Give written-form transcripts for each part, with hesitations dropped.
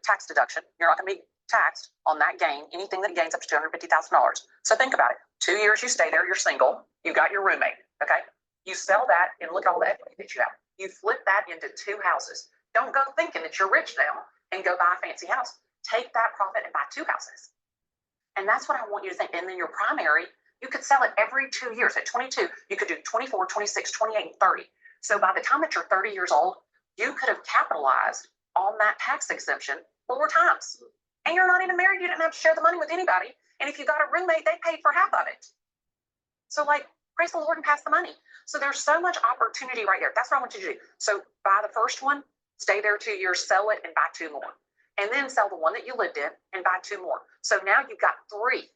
tax deduction. You're not going to be taxed on that gain, anything that gains up to $250,000. So think about it. 2 years you stay there, you're single, you got your roommate, okay? You sell that and look at all the equity that you have. You flip that into 2 houses. Don't go thinking that you're rich now and go buy a fancy house. Take that profit and buy 2 houses. And that's what I want you to think. And then your primary, you could sell it every 2 years. At 22, you could do 24, 26, 28, and 30. So by the time that you're 30 years old, you could have capitalized on that tax exemption 4 times. And you're not even married. You didn't have to share the money with anybody. And if you got a roommate, they paid for half of it. So like, praise the Lord and pass the money. So there's so much opportunity right there. That's what I want you to do. So buy the first one, stay there 2 years, sell it, and buy 2 more. And then sell the one that you lived in and buy 2 more. So now you've got 3.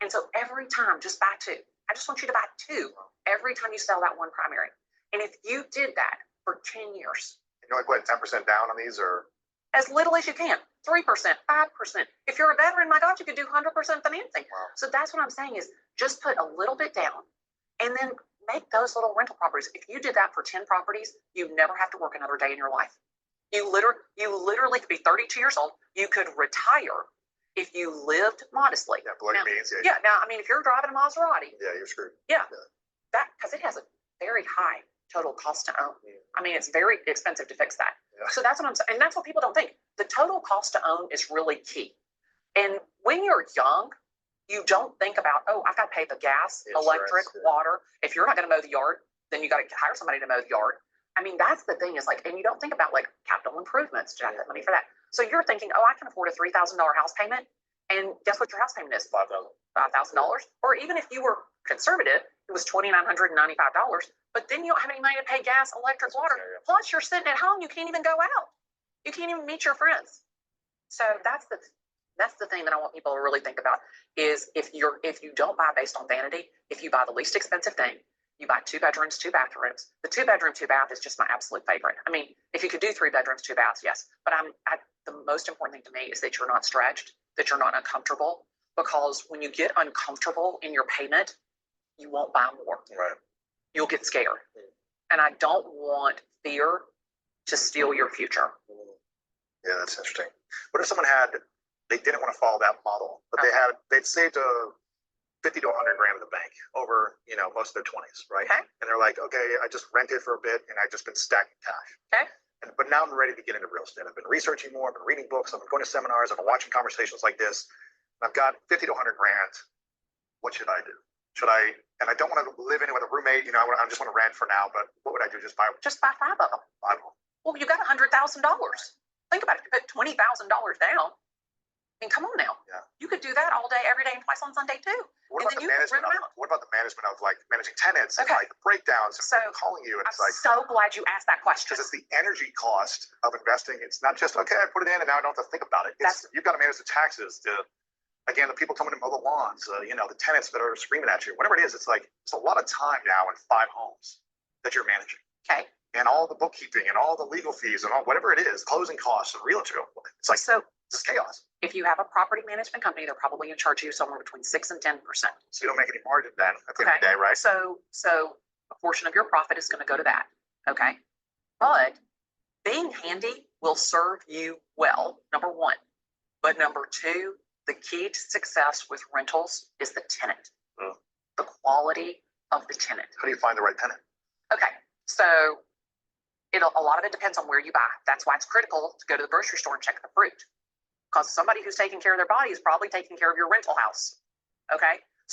And so every time, just buy 2. I just want you to buy 2 every time you sell that one primary. And if you did that for 10 years. You know, like what, 10% down on these, or? As little as you can, 3%, 5%. If you're a veteran, my God, you could do 100% financing. Wow. So that's what I'm saying is just put a little bit down and then make those little rental properties. If you did that for 10 properties, you never have to work another day in your life. You literally could be 32 years old. You could retire if you lived modestly. Yeah, bloody means. Yeah. Now, I mean, if you're driving a Maserati. Yeah, you're screwed. Yeah. That, because it has a very high total cost to own. I mean, it's very expensive to fix that. Yeah. So that's what I'm saying. And that's what people don't think. The total cost to own is really key. And when you're young, you don't think about, oh, I've got to pay the gas, electric, water. If you're not going to mow the yard, then you got to hire somebody to mow the yard. I mean, that's the thing is like, and you don't think about like capital improvements to have that money for that. So you're thinking, oh, I can afford a $3,000 house payment. And guess what your house payment is? $5,000. Or even if you were conservative, it was $2,995. But then you don't have any money to pay gas, electric, water. Plus you're sitting at home. You can't even go out. You can't even meet your friends. So that's the thing that I want people to really think about is if you don't buy based on vanity, if you buy the least expensive thing, you buy 2 bedrooms, 2 bathrooms. The 2 bedroom, 2 bath is just my absolute favorite. I mean, if you could do 3 bedrooms, 2 baths, yes. But the most important thing to me is that you're not stretched, that you're not uncomfortable. Because when you get uncomfortable in your payment, you won't buy more. Right. You'll get scared. And I don't want fear to steal your future. Yeah, that's interesting. What if someone they didn't want to follow that model, but they'd saved 50 to 100 grand in the bank over, most of their 20s, right? Okay. And they're like, okay, I just rented for a bit and I've just been stacking cash. Okay. But now I'm ready to get into real estate. I've been researching more, I've been reading books, I've been going to seminars, I've been watching conversations like this. I've got 50 to 100 grand. What should I do? And I don't want to live in it with a roommate, I just want to rent for now, but what would I do? Just buy 5 of them. 5 of them. Well, you got $100,000. Think about it. You put $20,000 down. I mean, come on now. Yeah. You could do that all day, every day, and twice on Sunday too. What about the management of like managing tenants and like breakdowns and calling you? And it's like, so glad you asked that question. Because it's the energy cost of investing. It's not just, okay, I put it in and now I don't have to think about it. You've got to manage the taxes, again, the people coming to mow the lawns, the tenants that are screaming at you, whatever it is. It's like, it's a lot of time now in 5 homes that you're managing. Okay. And all the bookkeeping and all the legal fees and all whatever it is, closing costs and realtor. It's like, it's chaos. If you have a property management company, they're probably going to charge you somewhere between 6 and 10%. So you don't make any margin then at the end of the day, right? So a portion of your profit is going to go to that. Okay. But being handy will serve you well, number 1. But number 2, the key to success with rentals is the tenant, the quality of the tenant. How do you find the right tenant? Okay. So a lot of it depends on where you buy. That's why it's critical to go to the grocery store and check the fruit. Because somebody who's taking care of their body is probably taking care of your rental house. Okay.